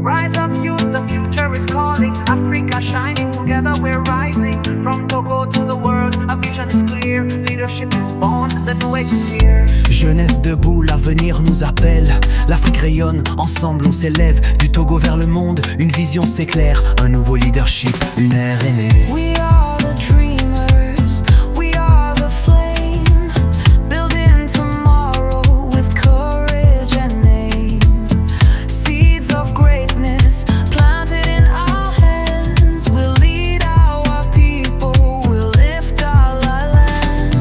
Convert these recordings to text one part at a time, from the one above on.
Rise up youth, the future is calling. Africa shining, together we're rising. From Togo to the world, a vision is clear. Leadership is born, the new age is here. Jeunesse debout, l'avenir nous appelle. L'Afrique rayonne, ensemble on s'élève. Du Togo vers le monde, une vision s'éclaire. Un nouveau leadership, une ère est née. We are the dreamers, we are the flame, building tomorrow with courage and aim. Seeds of greatness planted in our hands, will lead our people, will lift our lands.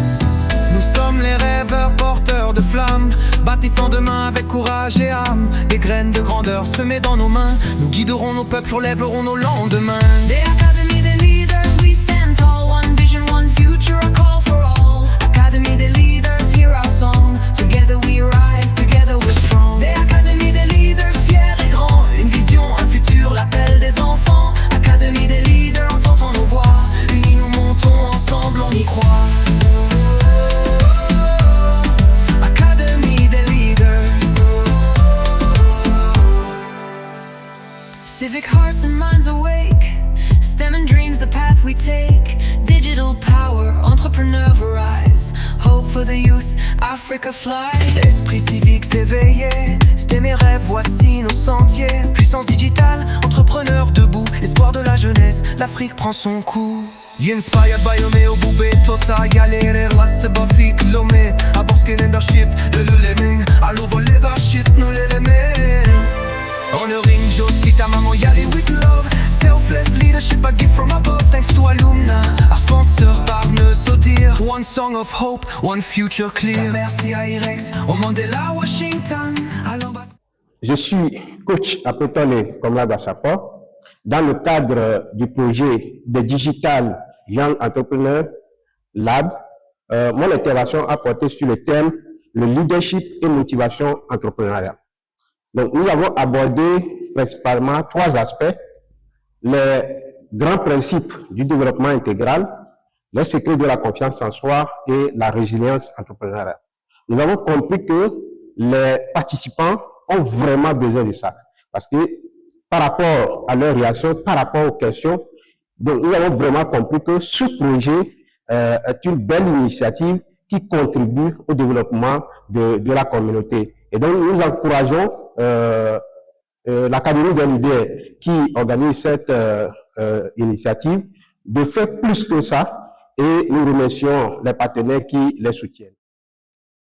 Nous sommes les rêveurs porteurs de flammes, bâtissant demain avec courage et âme. Des graines de grandeur semées dans nos mains, nous guiderons nos peuples, relèverons nos lendemains. The Academy, the leaders, we stand tall. One vision, one future, a call for all. Academy, the leaders, hear our song. Together we rise, together we're strong. The Academy, the leaders, fiers et grands. Une vision, un futur, l'appel des enfants. Academy, des leaders, entendons nos voix. Unis nous montons, ensemble on y croit. Academy des leaders. Civic hearts and minds awake, STEM and dreams the path we take. Digital power, entrepreneurs rise. Hope for the youth, Africa fly. Esprit civique s'éveiller, c'était mes rêves, voici nos sentiers. Puissance digitale, entrepreneur debout, espoir de la jeunesse, l'Afrique prend son coup. Inspired by Omeo Boubé, Tosa, Yalere, Lasse Bafik, Lomé. Aborske leadership, le learning. Allo leadership, nous l'éléments. Honoring Josie, ta maman, Yali with love. Selfless leadership, a gift from above. Thanks to Alumna, our sponsor, Barne Sodir. One song of hope, one future clear. Merci à Irex, au Mandela, Washington, à l'ambassade. Je suis coach à Pétole comme Bassapor dans le cadre du projet de Digital Young Entrepreneur Lab. Mon intervention a porté sur le thème le leadership et motivation entrepreneuriale. Donc, nous avons abordé principalement trois aspects: les grands principes du développement intégral, les secrets de la confiance en soi et la résilience entrepreneuriale. Nous avons compris que les participants ont vraiment besoin de ça, parce que par rapport à leur réaction, par rapport aux questions, donc nous avons vraiment compris que ce projet est une belle initiative qui contribue au développement de la communauté. Et donc nous encourageons l'Académie des leaders qui organise cette initiative de faire plus que ça, et nous remercions les partenaires qui les soutiennent.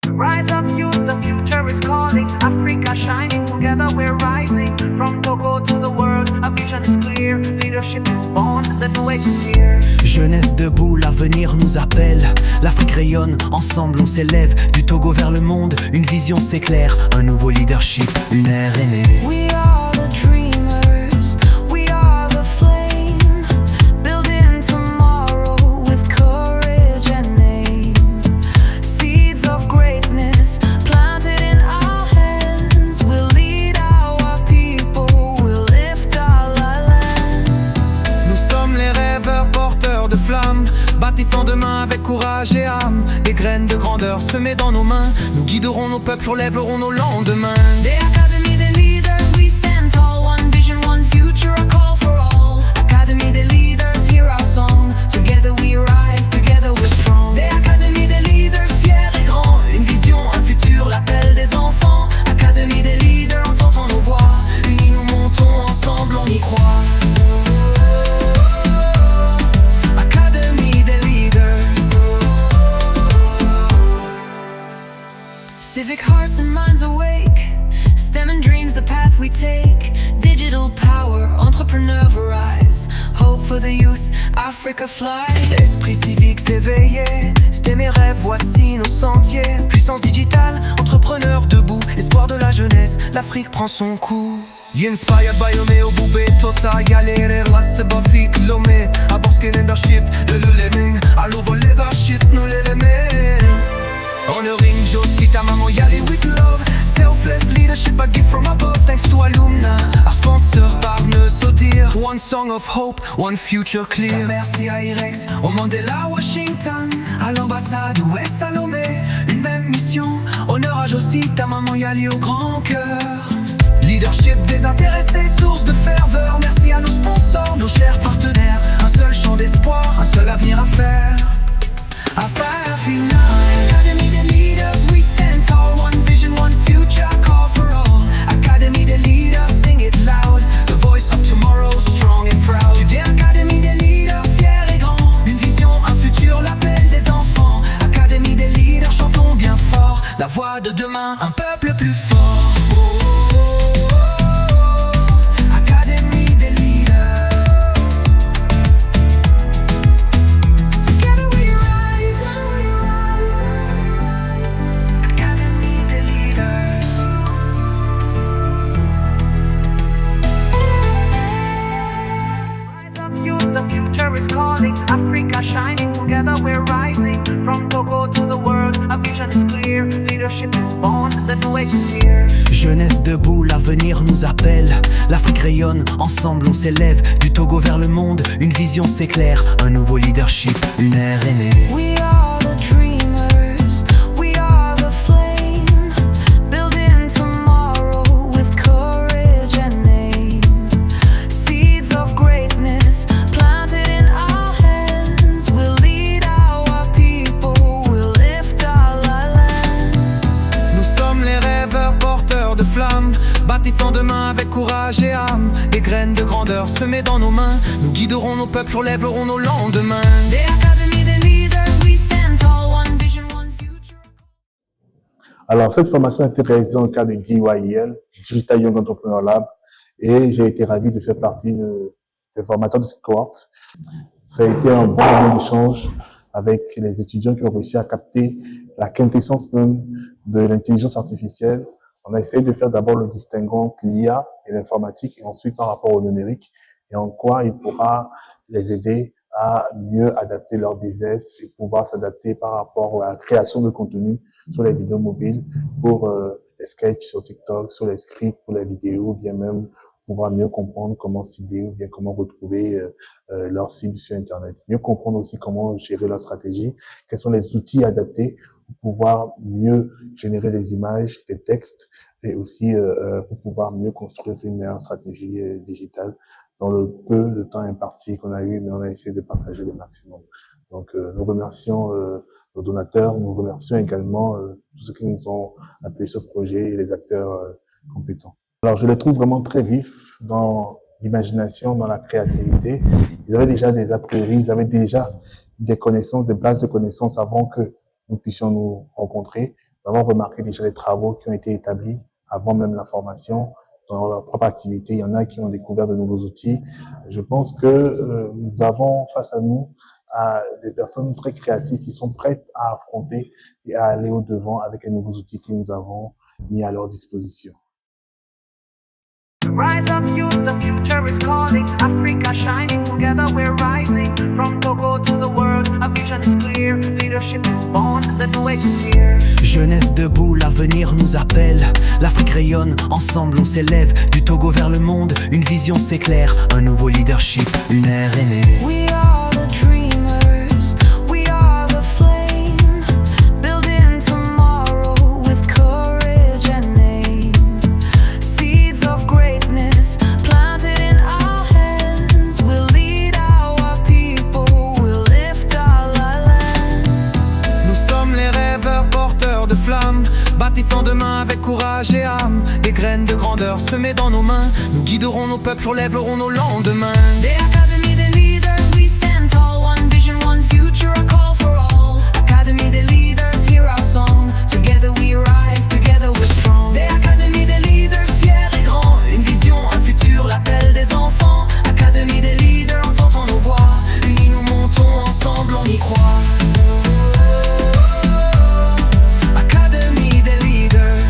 Rise up youth, the future is calling. Africa shining, together we're rising. From Togo to the world, a vision is clear. Leadership is born, the new age is here. Jeunesse debout, l'avenir nous appelle. L'Afrique rayonne, ensemble on s'élève. Du Togo vers le monde, une vision s'éclaire. Un nouveau leadership, une ère est née. We are the dreamers, we are the flame, building tomorrow with courage and aim. Seeds of greatness planted in our hands, will lead our people, will lift our lands. Nous sommes les rêveurs porteurs de flammes, bâtissant demain avec courage et âme. Des graines de grandeur semées dans nos mains, nous guiderons nos peuples, relèverons nos lendemains. The Academy, the leaders, we stand tall. One vision, one future, a call for all. Academy, the leaders, hear our song. Together we rise, together we're strong. The Academy, the leaders, fiers et grands. Une vision, un futur, l'appel des enfants. Academy, des leaders, entendons nos voix. Unis nous montons, ensemble on y croit. Academy des leaders. Civic hearts and minds awake, STEM and dreams the path we take. Digital power, entrepreneurs rise. Hope for the youth, Africa fly. Esprit civique s'éveiller, c'était mes rêves, voici nos sentiers. Puissance digitale, entrepreneur debout, espoir de la jeunesse, l'Afrique prend son coup. Inspired by Omeo Boubé, Tosa, Yalere, Lasse Bafik, Lomé. Aborske leadership, le learning. Allo leadership, nous l'éléments. Honoring Josie, ta maman, Yali with love. Selfless leadership, a gift from above. Thanks to Alumna, our sponsor, Barne Sodir. One song of hope, one future clear. Merci à Irex, au Mandela, Washington, à l'ambassade Ouest Salomé. Une même mission, honneur à Josie, ta maman, Yali au grand cœur. Leadership désintéressé, source de à faire final. Academy des leaders, we stand tall. One vision, one future, call for all. Academy des leaders, sing it loud. The voice of tomorrow, strong and proud. Today, Academy des leaders, fiers et grands. Une vision, un futur, l'appel des enfants. Academy des leaders, chantons bien fort. La voix de demain, un peuple plus fort. Academy des leaders. Together we rise. Academy des leaders. Rise up, youth, the future is calling. Africa shining, together we're rising. From Togo to the world, a vision is clear. Leadership is born, the new age is here. Jeunesse debout, l'avenir nous appelle. L'Afrique rayonne, ensemble on s'élève. Du Togo vers le monde, une vision s'éclaire. Un nouveau leadership, une ère est née. We are the dreamers, we are the flame, building tomorrow with courage and aim. Seeds of greatness planted in our hands, we'll lead our people, we'll lift our lands. Nous sommes les rêveurs porteurs de flammes, bâtissant demain avec courage et âme. Des graines de grandeur semées dans nos mains, nous guiderons nos peuples, relèverons nos lendemains. The Academy des leaders, we stand tall, one vision, one future. Alors, cette formation a été réalisée dans le cadre du DYEL, Digital Young Entrepreneur Lab, et j'ai été ravi de faire partie des formateurs de cette cohorte. Ça a été un bon moment d'échange avec les étudiants qui ont réussi à capter la quintessence même de l'intelligence artificielle. On a essayé de faire d'abord le distinguo entre l'IA et l'informatique, et ensuite par rapport au numérique, et en quoi il pourra les aider à mieux adapter leur business et pouvoir s'adapter par rapport à la création de contenu sur les vidéos mobiles pour les sketchs sur TikTok, sur les scripts pour les vidéos, ou bien même pouvoir mieux comprendre comment cibler ou bien comment retrouver leur cible sur Internet. Mieux comprendre aussi comment gérer leur stratégie, quels sont les outils adaptés pour pouvoir mieux générer des images, des textes, et aussi pour pouvoir mieux construire une meilleure stratégie digitale dans le peu de temps imparti qu'on a eu, mais on a essayé de partager le maximum. Donc, nous remercions nos donateurs, nous remercions également tous ceux qui nous ont appuyé ce projet et les acteurs compétents. Alors, je les trouve vraiment très vifs dans l'imagination, dans la créativité. Ils avaient déjà des a priori, ils avaient déjà des connaissances, des bases de connaissances avant que nous puissions nous rencontrer. Nous avons remarqué déjà les travaux qui ont été établis avant même la formation. Dans leur propre activité, il y en a qui ont découvert de nouveaux outils. Je pense que nous avons face à nous des personnes très créatives qui sont prêtes à affronter et à aller au-devant avec les nouveaux outils que nous avons mis à leur disposition. Rise up, youth, the future is calling. Africa shining, together we're rising. From Togo to the world, a vision is clear. Leadership is born, the new age is here. Jeunesse debout, l'avenir nous appelle. L'Afrique rayonne, ensemble on s'élève. Du Togo vers le monde, une vision s'éclaire. Un nouveau leadership, une ère est née. We are the dreamers, we are the flame, building tomorrow with courage and aim. Seeds of greatness planted in our hands, we'll lead our people, we'll lift our lands. Nous sommes les rêveurs porteurs de flammes, bâtissant demain avec courage et âme. Des graines de grandeur semées dans nos mains, nous guiderons nos peuples, relèverons nos lendemains. The Academy des leaders, we stand tall, one vision, one future, a call for all. Academy des leaders, hear our song. Together we rise, together we're strong. Des Academy des leaders, fiers et grands. Une vision, un futur, l'appel des enfants. Academy des leaders, entendons nos voix. Unis nous montons, ensemble on y croit. Academy des leaders.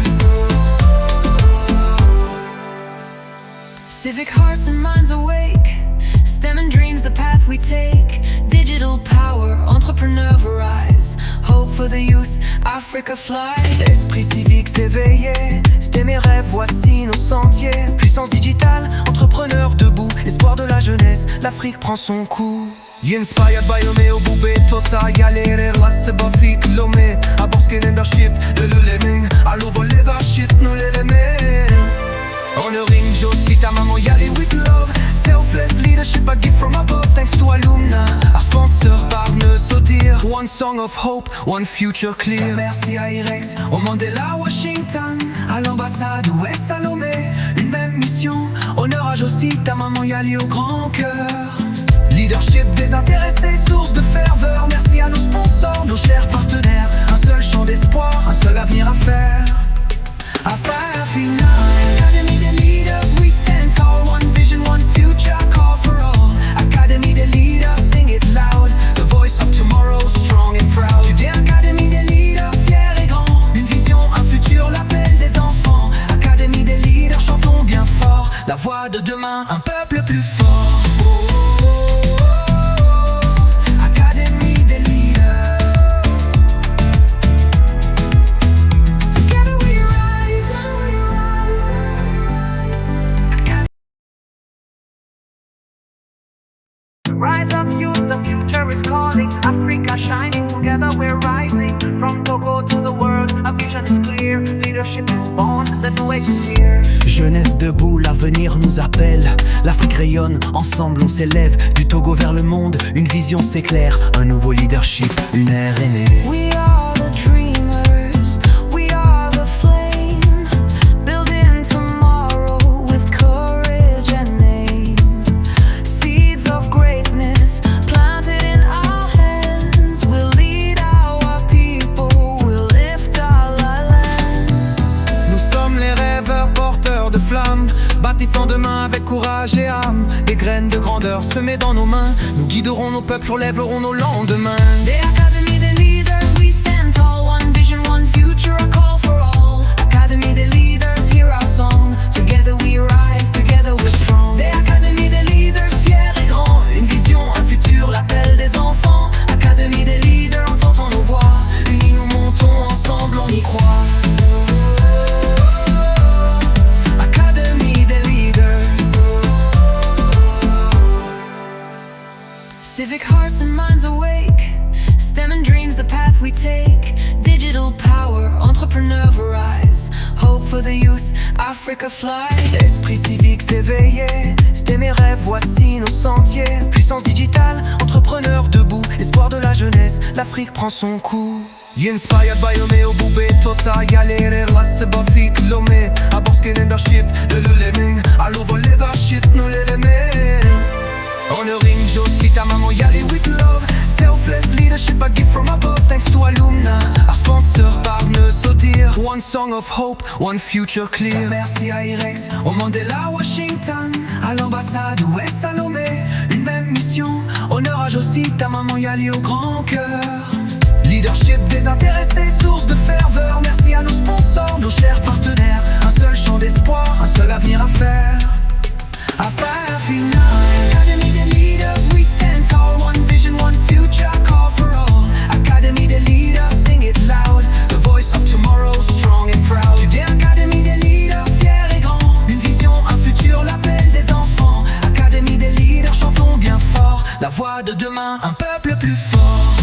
Civic hearts and minds awake, STEM and dreams the path we take. Digital power, entrepreneurs rise. Hope for the youth, Africa fly. Esprit civique s'éveiller, c'était mes rêves, voici nos sentiers. Puissance digitale, entrepreneur debout. Espoir de la jeunesse, l'Afrique prend son coup. Inspired by Omeo Boubé, Tosa Yalere, Lasse Bafik, Lomé. Aborske leadership, le leming. Allo vol leadership, nous les Honoring Joe, si ta maman y allait with love. Selfless leadership, a gift from above. Thanks to Alumna, our sponsor, Partner Sotir. One song of hope, one future clear. Merci à Irex, au Mandela, Washington, à l'ambassade US Salomé. Une même mission, honneur à Josie, ta maman y allait au grand cœur. Leadership désintéressé, source de ferveur. Merci à nos sponsors, nos chers partenaires. Un seul champ d'espoir, un seul avenir à faire. Affaire finale. Academy des leaders, we stand tall. One vision, one future, call for all. Academy des leaders, sing it loud. The voice of tomorrow, strong and proud. Judée Academy des leaders, fiers et grands. Une vision, un futur, l'appel des enfants. Academy des leaders, chantons bien fort. La voix de demain, un peuple plus fort. Academy des leaders. Together we rise. Rise up youth, the future is calling. Africa shining, together we're rising. From Togo to the world, a vision is clear. Leadership is born, the new age is here. Jeunesse debout, l'avenir nous appelle. L'Afrique rayonne, ensemble on s'élève. Du Togo vers le monde, une vision s'éclaire. Un nouveau leadership, une ère est née. We are the dreamers, we are the flame, building tomorrow with courage and aim. Seeds of greatness planted in our hands will lead our people, will lift our lands. Nous sommes les rêveurs porteurs de flammes, bâtissant demain avec courage et âme. Des graines de grandeur semées dans nos mains, nous guiderons nos peuples, relèverons nos lendemains. The Academy des leaders, we stand tall. One vision, one future, a call for all. Academy des leaders, hear our song. Together we rise, together we're strong. Des Academy des leaders, fiers et grands. Une vision, un futur, l'appel des enfants. Academy des leaders, entendons nos voix. Unis nous montons, ensemble on y croit. Academy des leaders. Civic hearts and minds awake, STEM dreams the path we take. Digital power, entrepreneur rise. Hope for the youth, Africa fly. Esprit civique s'éveiller, c'était mes rêves, voici nos sentiers. Puissance digitale, entrepreneur debout. Espoir de la jeunesse, l'Afrique prend son coup. Inspired by Omeo Boubé, Tosa, Yalere, Lasse Bafik, Lomé. Aborske leadership, le Leming. Allo vol leadership, nous les Honoring Joe, si ta maman y allait with love. Selfless leadership, a gift from above. Thanks to Alumna, our sponsor, Partner Sotir. One song of hope, one future clear. Merci à Irex, au Mandela, Washington, à l'ambassade US Salomé. Une même mission, honneur à Josie, ta maman y allait au grand cœur. Leadership désintéressé, source de ferveur. Merci à nos sponsors, nos chers partenaires. Un seul champ d'espoir, un seul avenir à faire. Affaire finale. Academy des leaders, we stand tall. One vision, one future, call for all. Academy des leaders, sing it loud. The voice of tomorrow, strong and proud. Judée Academy des leaders, fiers et grands. Une vision, un futur, l'appel des enfants. Academy des leaders, chantons bien fort. La voix de demain, un peuple plus fort.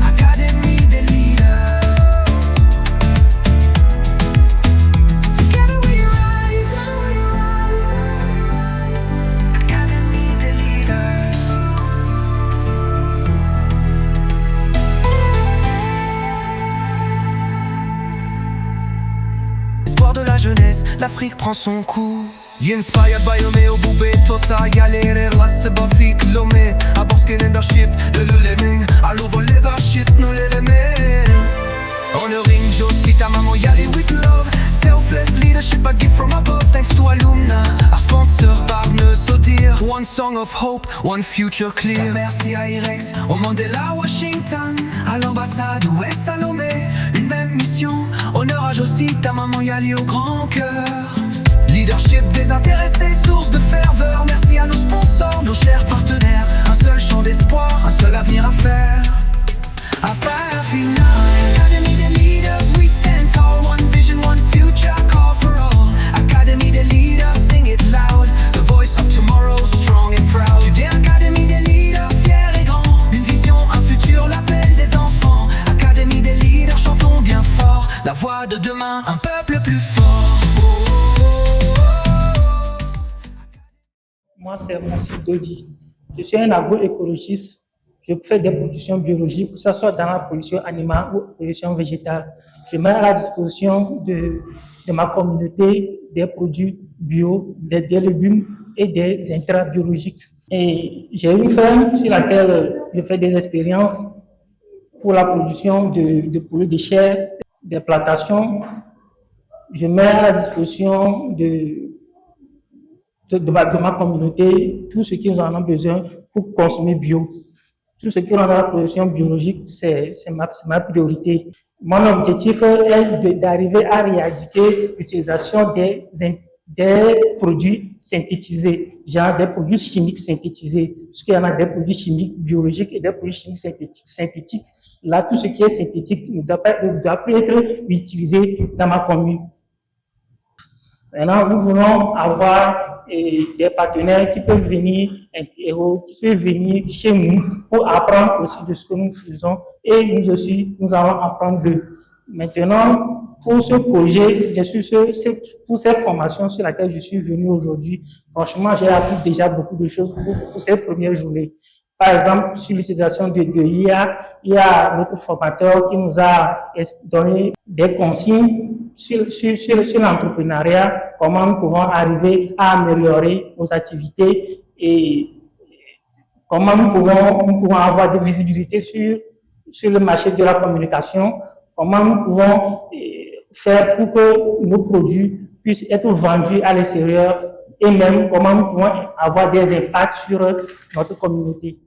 Academy des leaders. Together we rise. Academy des leaders. Espoir de la jeunesse, l'Afrique prend son coup. Inspired by Omeo Boubé, Tosa, Yalere, Lasse Bafik, Lomé. Aborske leadership, le Leming. Allo vol leadership, nous les Honoring Joe, si ta maman y allait with love. Selfless leadership, a gift from above. Thanks to Alumna, our sponsor, Partner Sotir. One song of hope, one future clear. Merci à Irex, au Mandela, Washington, à l'ambassade US Salomé. Une même mission, honneur à Josie, ta maman y allait au grand cœur. Leadership désintéressé, source de ferveur. Merci à nos sponsors, nos chers partenaires. Un seul champ d'espoir, un seul avenir à faire. Affaire finale. Academy des leaders, we stand tall. One vision, one future, call for all. Academy des leaders, sing it loud. The voice of tomorrow, strong and proud. Judée Academy des leaders, fiers et grands. Une vision, un futur, l'appel des enfants. Academy des leaders, chantons bien fort. La voix de demain, un peuple plus fort. Moi, c'est Monsi Dodi. Je suis un agroécologiste. Je fais des productions biologiques, que ce soit dans la production animale ou production végétale. Je mets à la disposition de ma communauté des produits bio, des légumes et des intrants biologiques. Et j'ai une ferme sur laquelle je fais des expériences pour la production de poulet de chair, des plantations. Je mets à la disposition de ma communauté tout ce qu'ils en ont besoin pour consommer bio. Tout ce qui est dans la production biologique, c'est ma priorité. Mon objectif est d'arriver à éradiquer l'utilisation des produits synthétisés, genre des produits chimiques synthétisés. Parce qu'il y en a des produits chimiques biologiques et des produits chimiques synthétiques. Là, tout ce qui est synthétique ne doit plus être utilisé dans ma commune. Maintenant, nous voulons avoir des partenaires qui peuvent venir chez nous pour apprendre aussi de ce que nous faisons et nous aussi, nous allons apprendre d'eux. Maintenant, pour ce projet, pour cette formation sur laquelle je suis venu aujourd'hui, franchement, j'ai appris déjà beaucoup de choses pour cette première journée. Par exemple, sur l'utilisation de l'IA, il y a notre formateur qui nous a donné des consignes sur l'entrepreneuriat, comment nous pouvons arriver à améliorer nos activités et comment nous pouvons avoir de visibilité sur le marché de la communication, comment nous pouvons faire pour que nos produits puissent être vendus à l'extérieur et même comment nous pouvons avoir des impacts sur notre communauté.